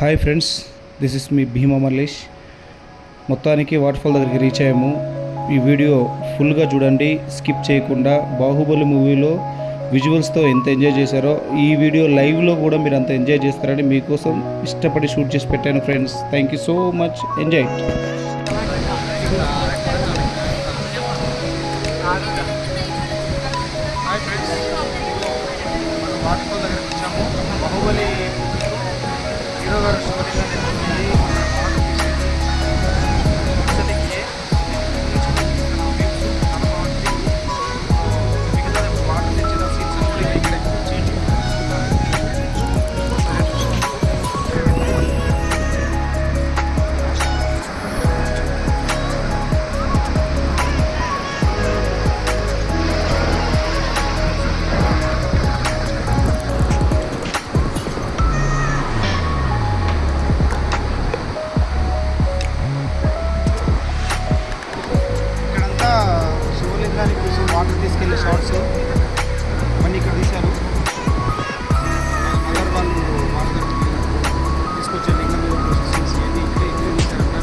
Hi friends, this is మీ భీమా మల్లేష్. మొత్తానికి waterfall దగ్గరికి reach అయ్యాము. ఈ వీడియో ఫుల్గా చూడండి, స్కిప్ చేయకుండా. బాహుబలి మూవీలో విజువల్స్తో ఎంత ఎంజాయ్ చేశారో ఈ వీడియో లైవ్లో కూడా మీరు అంత ఎంజాయ్ చేస్తారని మీకోసం ఇష్టపడి షూట్ చేసి పెట్టాను friends. Thank you so much. Enjoy. Waterfall దగ్గరికి వచ్చాము. బాహుబలి హీరో గారు స్టోరీ శివలింగానికి కోసం వాటర్ తీసుకెళ్ళే షార్ట్స్ అవన్నీ ఇక్కడ తీశారు. మదర్ వాళ్ళు వాటర్ తీసుకొచ్చే లింగం మీద సీన్స్ ఇవన్నీ ఇక్కడే తీశారంట.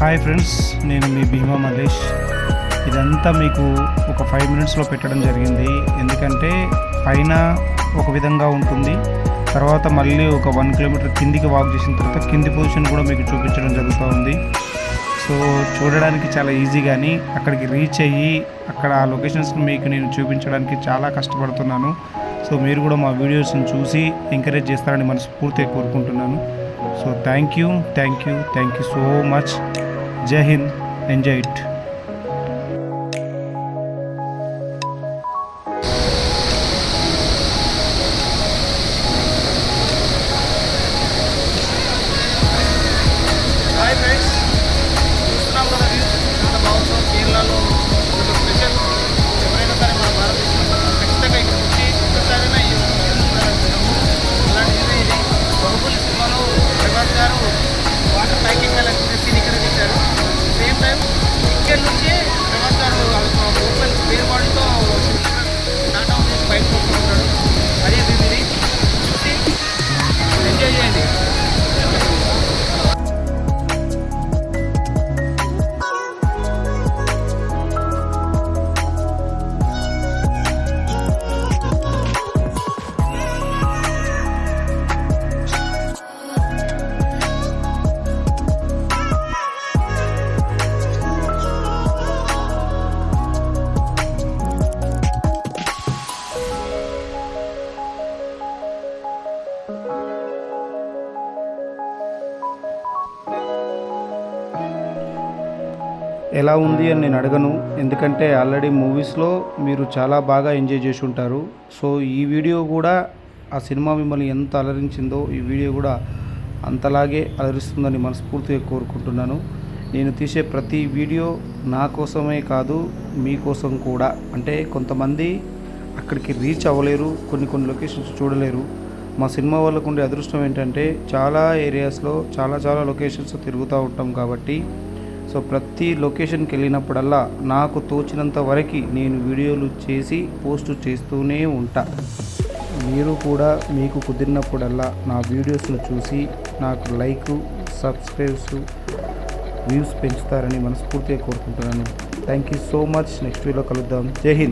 హాయ్ ఫ్రెండ్స్, నేను మీ భీమా మల్లేష్. ఇదంతా మీకు ఒక 5 మినిట్స్లో పెట్టడం జరిగింది. ఎందుకంటే పైన ఒక విధంగా ఉంటుంది, తర్వాత మళ్ళీ ఒక 1 కిలోమీటర్ కిందికి వాక్ చేసిన తర్వాత కింది పొజిషన్ కూడా మీకు చూపించడం జరుగుతూ ఉంది. సో చూడడానికి చాలా ఈజీ, కానీ అక్కడికి రీచ్ అయ్యి అక్కడ ఆ లొకేషన్స్ని మీకు నేను చూపించడానికి చాలా కష్టపడుతున్నాను. సో మీరు కూడా మా వీడియోస్ని చూసి ఎంకరేజ్ చేస్తారని మనస్ఫూర్తిగా కోరుకుంటున్నాను. So thank you so much. జై హింద్. Enjoy it. హాయ్ ఫ్రెండ్స్, చూస్తున్నాం కదా వ్యూస్ ఎంత బాగుందో. కేరళలో ఒక స్పెషల్. ఎవరైనా సరే మన భారతదేశంలో ఖచ్చితంగా ఇక్కడ వచ్చి ఒక్కసారైనా ఈ చూడాలనుకున్నాము. అలాంటిది ఇది బాహుబలి సినిమాలో ప్రభాస్ గారు వాటర్ పైకి ఎక్కాలనుకునే సీన్ ఇక్కడ తీశారు. సేమ్ టైం ఇక్కడ నుంచి ప్రభాస్ గారు ఓపెన్ స్పేర్ బాడీతో టాటా చేసి బయటకు వస్తూ ఉంటాడు. అదే ఇది చూసి ఎంజాయ్ చేయండి. ఎలా ఉంది అని నేను అడగను, ఎందుకంటే ఆల్రెడీ మూవీస్లో మీరు చాలా బాగా ఎంజాయ్ చేసి ఉంటారు. సో ఈ వీడియో కూడా ఆ సినిమా మిమ్మల్ని ఎంత అలరించిందో ఈ వీడియో కూడా అంతలాగే అలరిస్తుందని మనస్ఫూర్తిగా కోరుకుంటున్నాను. నేను తీసే ప్రతి వీడియో నా కోసమే కాదు, మీకోసం కూడా. అంటే కొంతమంది అక్కడికి రీచ్ అవ్వలేరు, కొన్ని లొకేషన్స్ చూడలేరు. మా సినిమా వాళ్ళకు ఉండే అదృష్టం ఏంటంటే చాలా ఏరియాస్లో చాలా లొకేషన్స్ తిరుగుతూ ఉంటాం కాబట్టి, సో ప్రతి లొకేషన్కి వెళ్ళినప్పుడల్లా నాకు తోచినంత వరకు నేను వీడియోలు చేసి పోస్ట్ చేస్తూనే ఉంటా. మీరు కూడా మీకు కుదిరినప్పుడల్లా నా వీడియోస్ను చూసి నాకు లైక్, సబ్స్క్రైబ్స్, వ్యూస్ పెంచుతారని మనస్ఫూర్తిగా కోరుకుంటున్నాను. Thank you so much. Next వీడియోలో కలుద్దాం. జై హింద్.